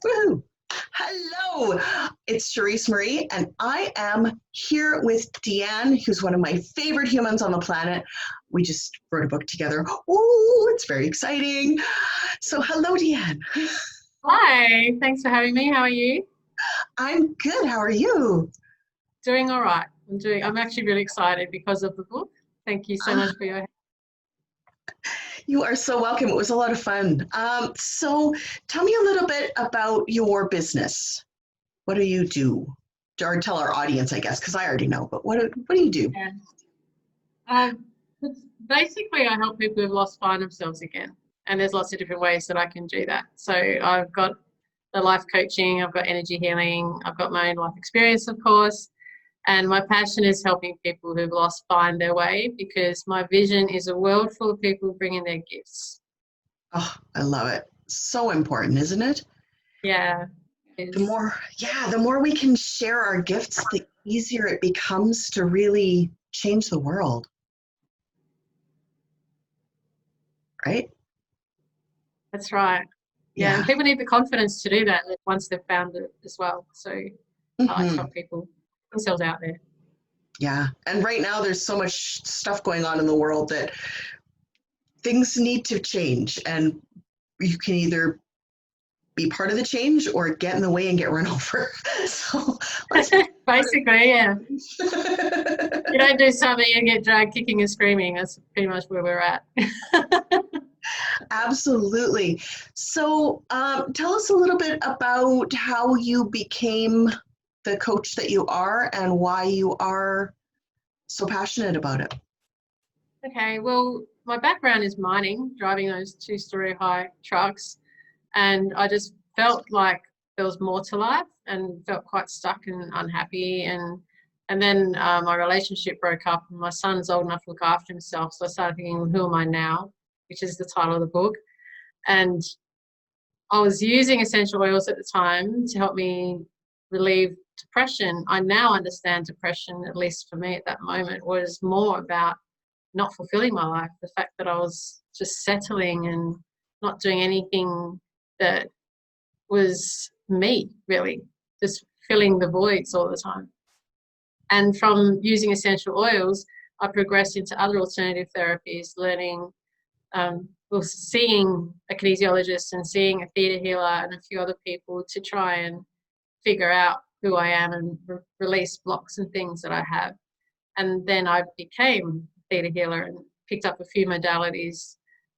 Woohoo! Hello, it's Cherise Marie, and I am here with Deanne, who's one of my favorite humans on the planet. We just wrote a book together. Oh, it's very exciting. So, hello, Deanne. Hi, thanks for having me. How are you? I'm good. How are you? Doing all right. I'm actually really excited because of the book. Thank you so much for your You are so welcome. It was a lot of fun. So, tell me a little bit about your business. What do you do? Or tell our audience, I guess, because I already know, but what do you do? help. Um, Basically, I help people who've lost find themselves again. And there's lots of different ways that I can do that. So I've got the life coaching, I've got energy healing, I've got my own life experience, of course. And my passion is helping people who've lost find their way because my vision is a world full of people bringing their gifts. Oh, I love it. So important, isn't it? Yeah, it is. The more we can share our gifts, the easier it becomes to really change the world, right? That's right. Yeah, and Yeah. people need the confidence to do that once they've found it as well. So I like to Hmm. help people put themselves out there. Yeah. And right now, there's so much stuff going on in the world that things need to change. And you can either be part of the change or get in the way and get run over. So let's be part of Basically, yeah. it. You don't do something, you get dragged kicking and screaming. That's pretty much where we're at. Absolutely. So, tell us a little bit about how you became the coach that you are and why you are so passionate about it. Okay, well, my background is mining, driving those two-story high trucks, and I just felt like there was more to life and felt quite stuck and unhappy. And then my relationship broke up, and my son's old enough to look after himself. So I started thinking, well, who am I now? Which is the title of the book. And I was using essential oils at the time to help me relieve depression. I now understand depression, at least for me at that moment, was more about not fulfilling my life. The fact that I was just settling and not doing anything that was me, really, just filling the voids all the time. And from using essential oils, I progressed into other alternative therapies, learning, well, seeing a kinesiologist and seeing a theta healer and a few other people to try and figure out who I am and release blocks and things that I have. And then I became a theta healer and picked up a few modalities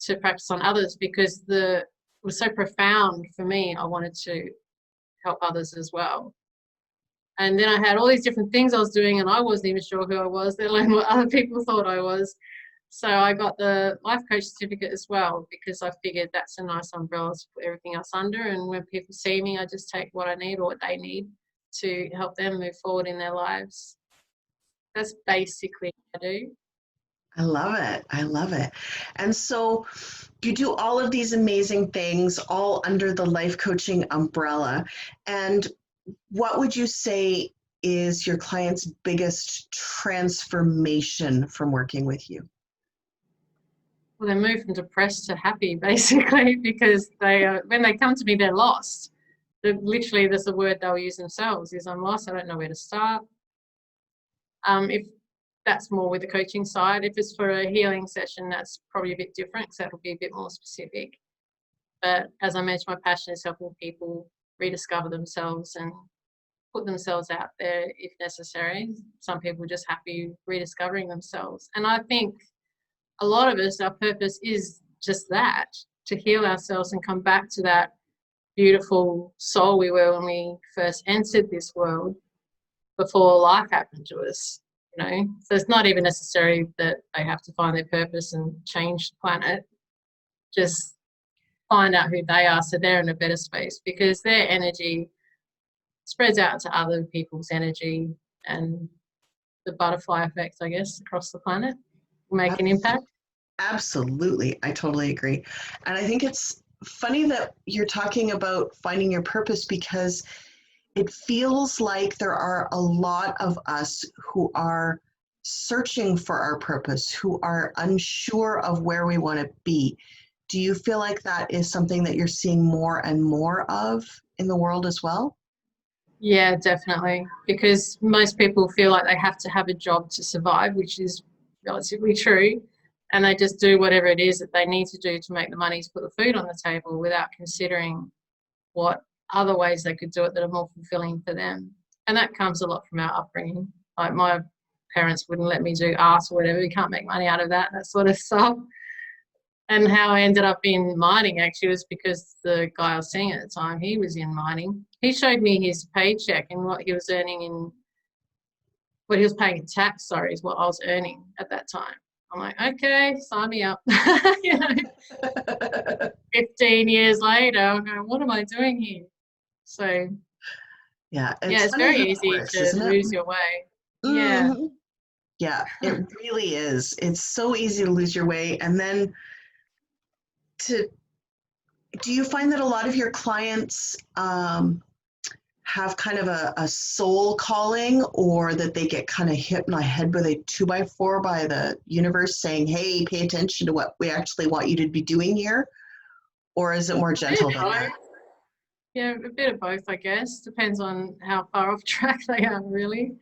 to practice on others because it was so profound for me. I wanted to help others as well. And then I had all these different things I was doing, and I wasn't even sure who I was, let alone what other people thought I was. So I got the life coach certificate as well because I figured that's a nice umbrella to put everything else under. And when people see me, I just take what I need or what they need to help them move forward in their lives. That's basically what I do. I love it. I love it. And so you do all of these amazing things all under the life coaching umbrella. And what would you say is your client's biggest transformation from working with you? Well, they move from depressed to happy basically because when they come to me, they're lost. Literally, there's a word they'll use themselves is I'm lost. I don't know where to start. If that's more with the coaching side, if it's for a healing session, that's probably a bit different because that'll be a bit more specific. But as I mentioned, my passion is helping people rediscover themselves and put themselves out there if necessary. Some people are just happy rediscovering themselves. And I think a lot of us, our purpose is just that, to heal ourselves and come back to that beautiful soul we were when we first entered this world before life happened to us. So it's not even necessary that they have to find their purpose and change the planet. Just find out who they are so they're in a better space because their energy spreads out to other people's energy and the butterfly effect, I guess, across the planet will make an Abs- impact. Absolutely. I totally agree. And I think it's funny that you're talking about finding your purpose because it feels like there are a lot of us who are searching for our purpose, who are unsure of where we want to be. Do you feel like that is something that you're seeing more and more of? in the world as well? Yeah, definitely. Because most people feel like they have to have a job to survive, which is relatively true. And they just do whatever it is that they need to do to make the money to put the food on the table without considering what other ways they could do it that are more fulfilling for them. And that comes a lot from our upbringing. Like my parents wouldn't let me do art or whatever. You can't make money out of that sort of stuff. And how I ended up in mining actually was because the guy I was seeing at the time, he was in mining. He showed me his paycheck and what he was earning in, what he was paying in tax, sorry, is what I was earning at that time. I'm like, okay, sign me up. You know, 15 years later, I'm going, what am I doing here? So, Yeah, yeah, it's it's funny very how it easy works, to isn't it? lose your way. Yeah. Mhm. Yeah, it really is. It's so easy to lose your way. And then to, do you find that a lot of your clients have kind of a soul calling, or that they get kind of hit in the head with a 2x4 by the universe saying, hey, pay attention to what we actually want you to be doing here? Or is it more A bit gentle of than that? both. Yeah, a bit of both, I guess. Depends on how far off track they are, really.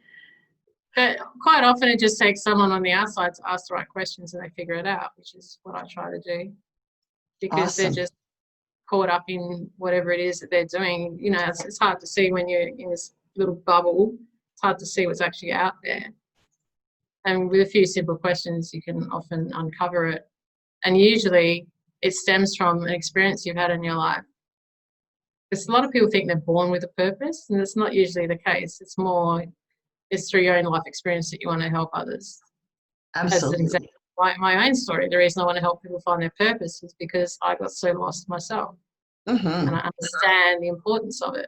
But quite often it just takes someone on the outside to ask the right questions and they figure it out, which is what I try to do because they're Awesome. just caught up in whatever it is that they're doing. You know, it's hard to see when you're in this little bubble. It's hard to see what's actually out there. And with a few simple questions, you can often uncover it. And usually it stems from an experience you've had in your life. Because a lot of people think they're born with a purpose, and it's not usually the case. It's through your own life experience that you want to help others. As an example, Absolutely. my own story, the reason I want to help people find their purpose is because I got so lost myself and Hmm. I understand the importance of it.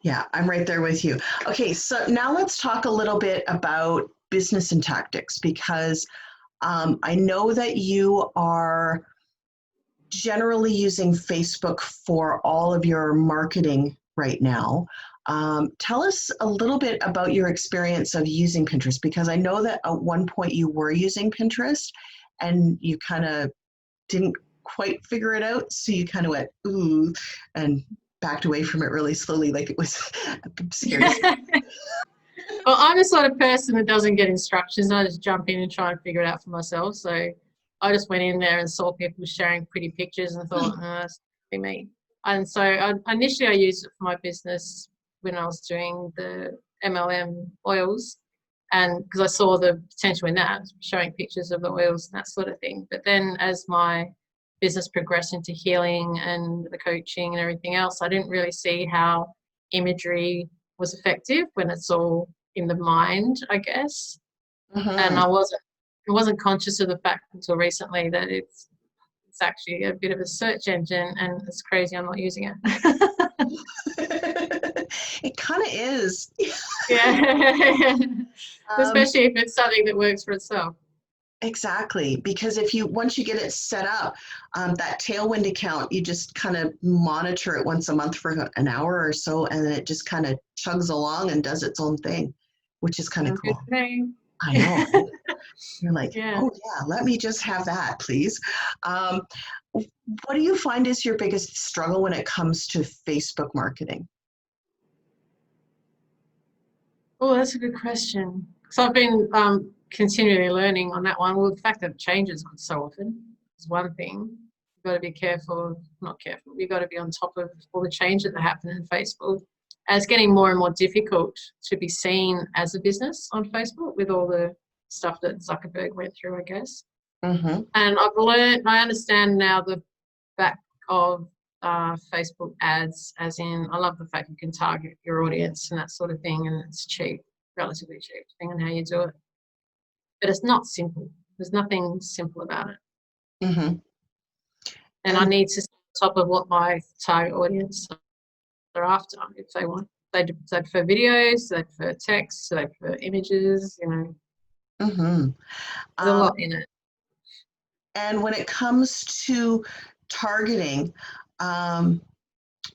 Yeah, I'm right there with you. Okay, so now let's talk a little bit about business and tactics, because I know that you are generally using Facebook for all of your marketing right now. Tell us a little bit about your experience of using Pinterest, because I know that at one point you were using Pinterest and you kind of didn't quite figure it out. So you kind of went, ooh, and backed away from it really slowly, like it was a scary. Well, I'm the sort of person that doesn't get instructions. I just jump in and try and figure it out for myself. So I just went in there and saw people sharing pretty pictures and thought, oh, that's be me. And so initially I used it for my business when I was doing the MLM oils, and because I saw the potential in that, showing pictures of the oils and that sort of thing. But then as my business progressed into healing and the coaching and everything else, I didn't really see how imagery was effective when it's all in the mind, I guess. And Mm-hmm. I wasn't conscious of the fact until recently that it's actually a bit of a search engine, and it's crazy I'm not using it. It kind of is. Yeah. Um, Especially if it's something that works for itself. exactly, because if you once you get it set up, that Tailwind account, you just kind of monitor it once a month for an hour or so, and then it just kind of chugs along and does its own thing, which is kind of Sounds good cool. to me. I know, right? You're like, Yeah. oh yeah, let me just have that, please. Um, what do you find is your biggest struggle when it comes to Facebook marketing? Oh, that's a good question. So I've been continually learning on that one. Well, the fact that it changes so often is one thing. You've got to be careful, not careful. You've got to be on top of all the changes that happen in Facebook. And it's getting more and more difficult to be seen as a business on Facebook with all the stuff that Zuckerberg went through, I guess. Mm-hmm. And I understand now the back of Facebook ads, as in, I love the fact you can target your audience and that sort of thing, and it's cheap, relatively cheap, depending on how you do it. But it's not simple. There's nothing simple about it. Mm-hmm. And I And need to stay on top of what my target audience are after if they want. They prefer videos, they prefer text, they prefer images, mm-hmm. there's a um, lot in it. and when it comes to targeting, um,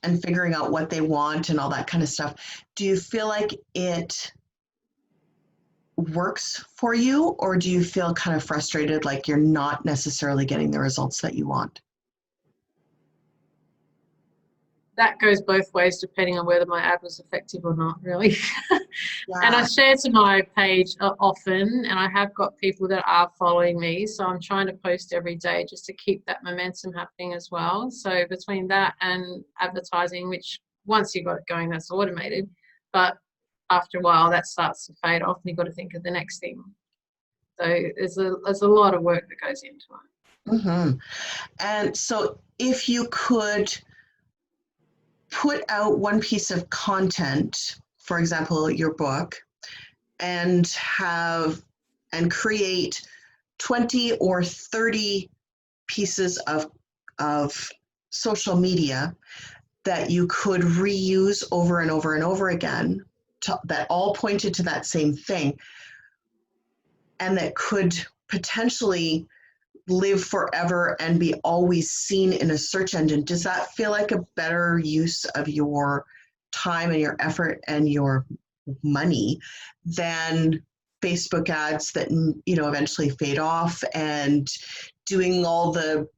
and figuring out what they want and all that kind of stuff, do you feel like it works for you, or do you feel kind of frustrated, like you're not necessarily getting the results that you want? that goes both ways depending on whether my ad was effective or not, really. And I Yeah. share to my page often, and I have got people that are following me. So I'm trying to post every day just to keep that momentum happening as well. So between that and advertising, which once you got it going, that's automated. But after a while, that starts to fade off, and you've got to think of the next thing. So there's a lot of work that goes into it. Hmm. And so if you could put out one piece of content, for example, your book, and create 20 or 30 pieces of social media that you could reuse over and over and over again that all pointed to that same thing and that could potentially live forever and be always seen in a search engine, does that feel like a better use of your time and your effort and your money than Facebook ads that eventually fade off, and doing all the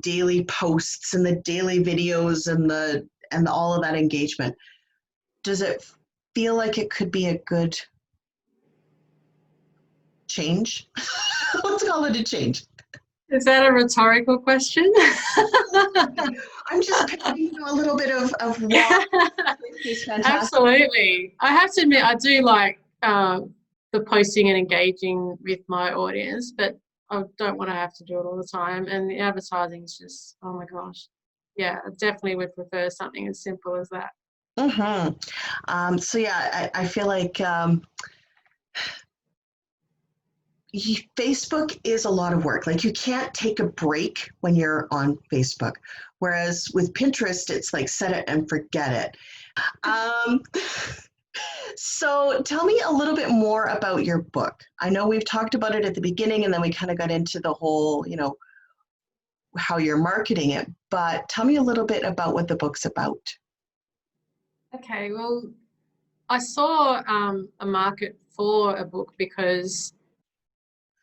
daily posts and the daily videos and all of that engagement? Does it feel like it could be a good change? Let's call it a change. Is that a rhetorical question? I'm just picking a little bit of why is fantastic. Absolutely. I have to admit, I do like the posting and engaging with my audience, but I don't want to have to do it all the time. And the advertising is just, oh my gosh. Yeah, I definitely would prefer something as simple as that. So yeah, I feel like Facebook is a lot of work. Like, you can't take a break when you're on Facebook. Whereas with Pinterest, it's like set it and forget it. Um, so tell me a little bit more about your book. I know we've talked about it at the beginning, and then we kind of got into the whole, how you're marketing it, but tell me a little bit about what the book's about. Okay, well, I saw a market for a book because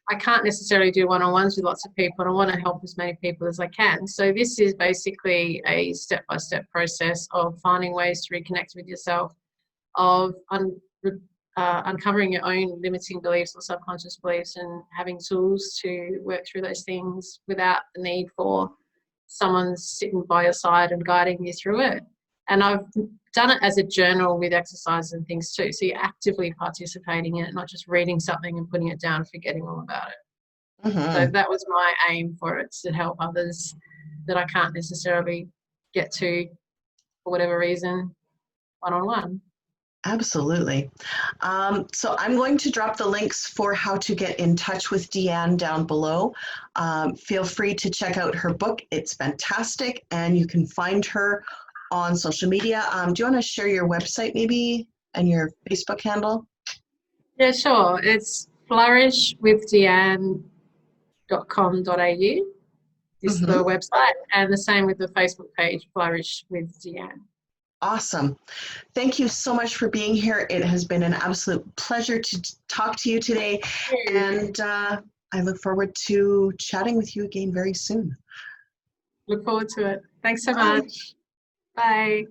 I can't necessarily do one-on-ones with lots of people, and I want to help as many people as I can. So this is basically a step-by-step process of finding ways to reconnect with yourself, of uncovering your own limiting beliefs or subconscious beliefs, and having tools to work through those things without the need for someone sitting by your side and guiding you through it. And I've done it as a journal with exercises and things too. So you're actively participating in it, not just reading something and putting it down and forgetting all about it. So Mm-hmm. that was my aim for it, to help others that I can't necessarily get to for whatever reason, one-on-one. Absolutely. So I'm going to drop the links for how to get in touch with Deanne down below. Feel free to check out her book. It's fantastic, and you can find her on social media. Do you want to share your website maybe and your Facebook handle? Yeah, sure. It's flourishwithdeanne.com.au is the Mm-hmm. website, and the same with the Facebook page, Flourish with Deanne. Awesome. Thank you so much for being here. It has been an absolute pleasure to talk to you today, and I look forward to chatting with you again very soon. Look forward to it. Thanks so Bye. much. Bye.